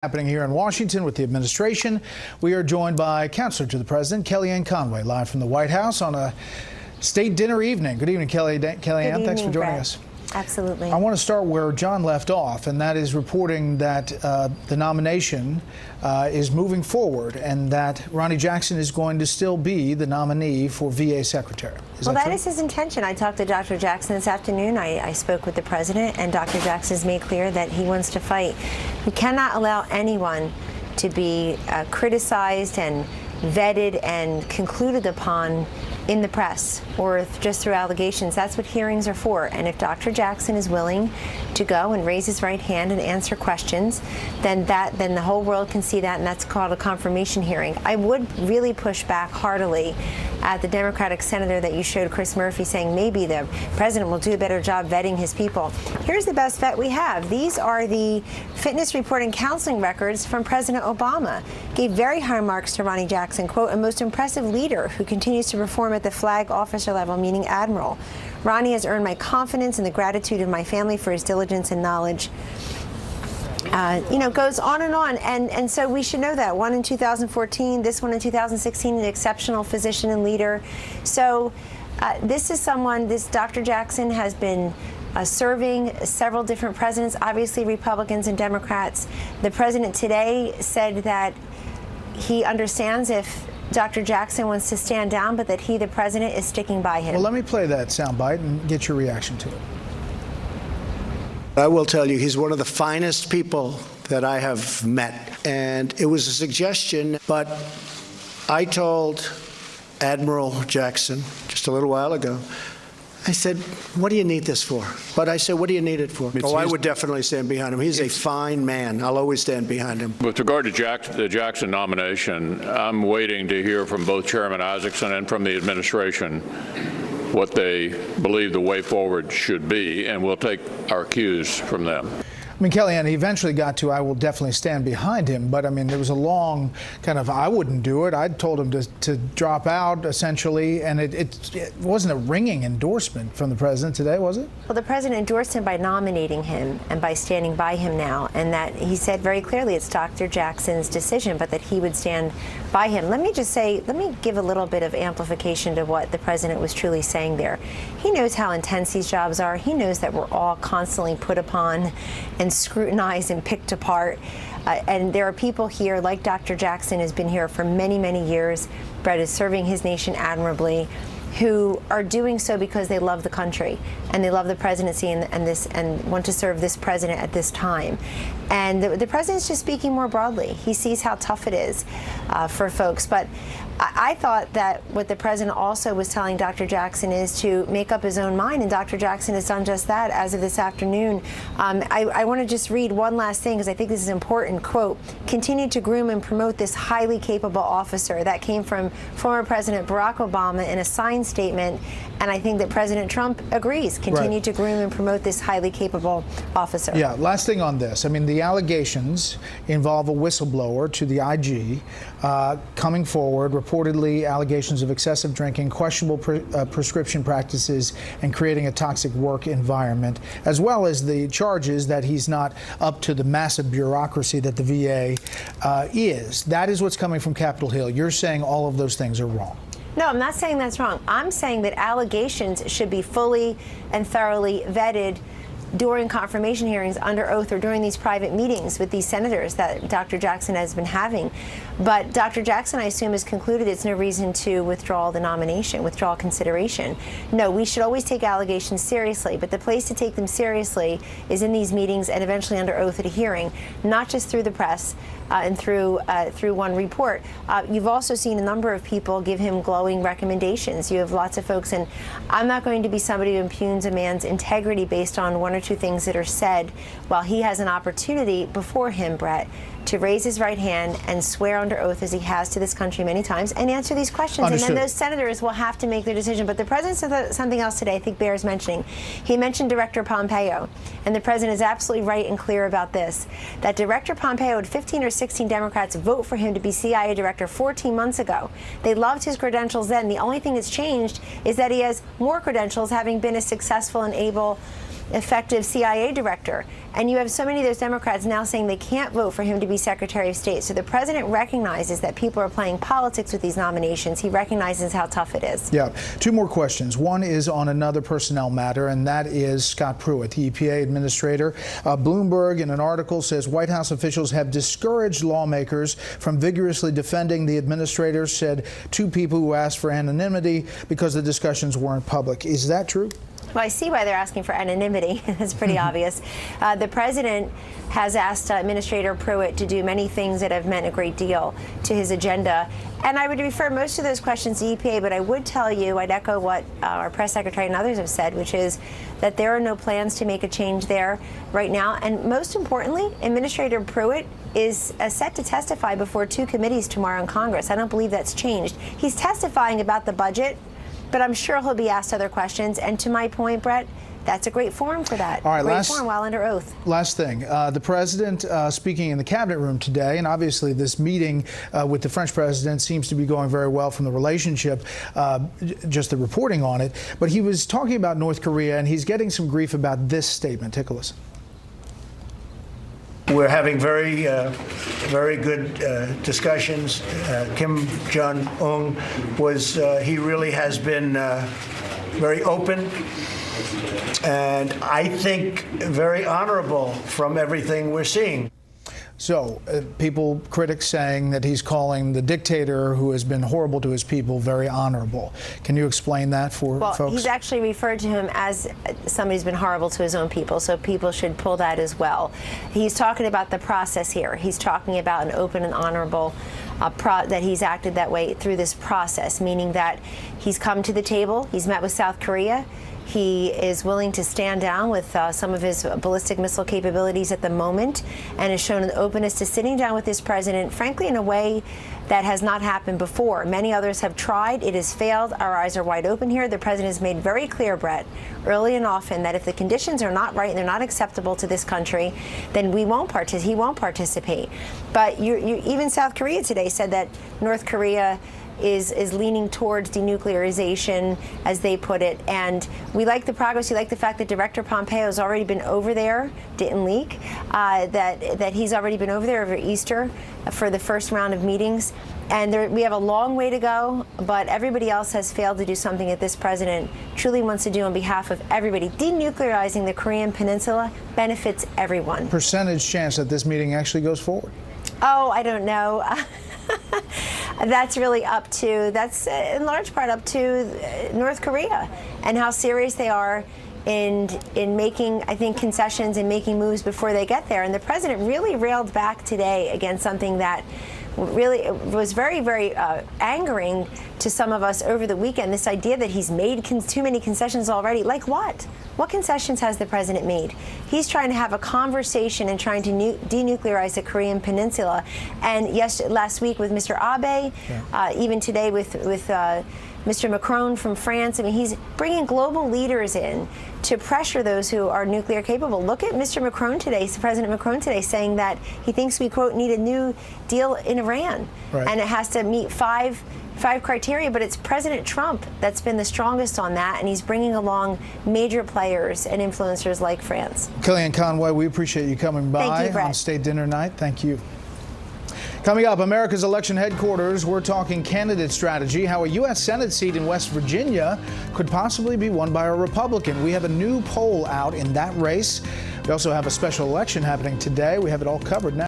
Happening here in Washington with the administration. We are joined by Counselor to the President, Kellyanne Conway, live from the White House on a state dinner evening. Good evening, Kellyanne. Thanks for joining us. Absolutely. I want to start where John left off, and that is reporting that the nomination is moving forward and that Ronny Jackson is going to still be the nominee for VA Secretary. Well, that is his intention. I talked to Dr. Jackson this afternoon. I spoke with the President, and Dr. Jackson has made clear that he wants to fight. We cannot allow anyone to be criticized and vetted and concluded upon in the press or just through allegations. That's what hearings are for. And if Dr. Jackson is willing to go and raise his right hand and answer questions, then the whole world can see that, and that's called a confirmation hearing. I would really push back heartily at the Democratic senator that you showed, Chris Murphy, saying maybe the president will do a better job vetting his people. Here's the best vet we have. These are the fitness report and counseling records from President Obama. Gave very high marks to Ronny Jackson, quote, a most impressive leader who continues to perform at the flag officer level, meaning admiral. Ronny has earned my confidence and the gratitude of my family for his diligence and knowledge. Goes on and on. And so we should know that. One in 2014, this one in 2016, an exceptional physician and leader. So this Dr. Jackson has been serving several different presidents, obviously Republicans and Democrats. The president today said that he understands if Dr. Jackson wants to stand down, but that he, the president, is sticking by him. Well, let me play that soundbite and get your reaction to it. I will tell you, he's one of the finest people that I have met. And it was a suggestion, but I told Admiral Jackson just a little while ago, I said, what do you need this for? But I said, what do you need it for? I would definitely stand behind him. He's a fine man. I'll always stand behind him. With regard to the Jackson nomination, I'm waiting to hear from both Chairman Isaacson and from the administration what they believe the way forward should be, and we'll take our cues from them. I mean, Kellyanne, he eventually got to, I will definitely stand behind him, but I mean, there was a long kind of, I wouldn't do it. I'd told him to drop out, essentially, and it wasn't a ringing endorsement from the president today, was it? Well, the president endorsed him by nominating him and by standing by him now, and that he said very clearly it's Dr. Jackson's decision, but that he would stand by him. Let me give a little bit of amplification to what the president was truly saying there. He knows how intense these jobs are. He knows that we're all constantly put upon and scrutinized and picked apart. And there are people here, like Dr. Jackson has been here for many, many years. Bret is serving his nation admirably, who are doing so because they love the country and they love the presidency and want to serve this president at this time. And the president's just speaking more broadly. He sees how tough it is for folks. But I thought that what the president also was telling Dr. Jackson is to make up his own mind, and Dr. Jackson has done just that as of this afternoon. I want to just read one last thing because I think this is important. Quote, continue to groom and promote this highly capable officer. That came from former President Barack Obama in a signed statement, and I think that President Trump agrees. Continue to groom and promote this highly capable officer. Yeah, last thing on this. I mean, the allegations involve a whistleblower to the IG coming forward, reportedly allegations of excessive drinking, questionable prescription practices, and creating a toxic work environment, as well as the charges that he's not up to the massive bureaucracy that the VA is. That is what's coming from Capitol Hill. You're saying all of those things are wrong. No, I'm not saying that's wrong. I'm saying that allegations should be fully and thoroughly vetted during confirmation hearings under oath or during these private meetings with these senators that Dr. Jackson has been having. But Dr. Jackson, I assume, has concluded it's no reason to withdraw the nomination, withdraw consideration. No, we should always take allegations seriously, but the place to take them seriously is in these meetings and eventually under oath at a hearing, not just through the press and through one report. You've also seen a number of people give him glowing recommendations. You have lots of folks, and I'm not going to be somebody who impugns a man's integrity based on one or two things that are said while he has an opportunity before him, Bret, to raise his right hand and swear under oath, as he has to this country many times, and answer these questions. Understood. And then those senators will have to make their decision. But the president said something else today I think bears mentioning. He mentioned Director Pompeo, and the president is absolutely right and clear about this, that Director Pompeo had 15 or 16 Democrats vote for him to be CIA director 14 months ago. They loved his credentials then. The only thing that's changed is that he has more credentials, having been a successful and able effective CIA director. And you have so many of those Democrats now saying they can't vote for him to be Secretary of State. So the president recognizes that people are playing politics with these nominations. He recognizes how tough it is. Yeah. Two more questions. One is on another personnel matter, and that is Scott Pruitt, the EPA administrator. Bloomberg, in an article, says White House officials have discouraged lawmakers from vigorously defending the administrator, said two people who asked for anonymity because the discussions weren't public. Is that true? Well, I see why they're asking for anonymity. It's pretty obvious. The president has asked Administrator Pruitt to do many things that have meant a great deal to his agenda. And I would refer most of those questions to EPA, but I would tell you, I'd echo what our press secretary and others have said, which is that there are no plans to make a change there right now. And most importantly, Administrator Pruitt is set to testify before two committees tomorrow in Congress. I don't believe that's changed. He's testifying about the budget, but I'm sure he'll be asked other questions. And to my point, Bret, that's a great forum for that. All right, great forum while under oath. Last thing, the president speaking in the cabinet room today, and obviously this meeting with the French president seems to be going very well from the relationship, just the reporting on it. But he was talking about North Korea, and he's getting some grief about this statement. Take a listen. We're having very good discussions. Kim Jong-un he really has been very open and I think very honorable from everything we're seeing. So critics saying that he's calling the dictator who has been horrible to his people very honorable. Can you explain that for folks? Well, he's actually referred to him as somebody who's been horrible to his own people, so people should pull that as well. He's talking about the process here. He's talking about an open and honorable that he's acted that way through this process, meaning that he's come to the table, he's met with South Korea, he is willing to stand down with some of his ballistic missile capabilities at the moment, and has shown an openness to sitting down with this president, frankly, in a way that has not happened before. Many others have tried. It has failed. Our eyes are wide open here. The president has made very clear, Bret, early and often, that if the conditions are not right and they're not acceptable to this country, then he won't participate. But even South Korea today said that North Korea is leaning towards denuclearization, as they put it. And we like the progress. We like the fact that Director Pompeo has already been over there, didn't leak, that he's already been over there over Easter for the first round of meetings. And we have a long way to go, but everybody else has failed to do something that this president truly wants to do on behalf of everybody. Denuclearizing the Korean Peninsula benefits everyone. Percentage chance that this meeting actually goes forward? Oh, I don't know. That's really that's in large part up to North Korea and how serious they are in making, I think, concessions and making moves before they get there. And the president really railed back today against something that really was very, very angering to some of us over the weekend. This idea that he's made too many concessions already. Like what? What concessions has the president made? He's trying to have a conversation and trying to denuclearize the Korean Peninsula. And last week with Mr. Abe, even today with Mr. Macron from France. I mean, he's bringing global leaders in to pressure those who are nuclear capable. Look at Mr. Macron today, President Macron today, saying that he thinks we, quote, need a new deal in Iran. Right. And it has to meet five criteria, but it's President Trump that's been the strongest on that, and he's bringing along major players and influencers like France. Kellyanne Conway, we appreciate you coming by on State Dinner Night. Thank you. Coming up, America's election headquarters, we're talking candidate strategy, how a U.S. Senate seat in West Virginia could possibly be won by a Republican. We have a new poll out in that race. We also have a special election happening today. We have it all covered now.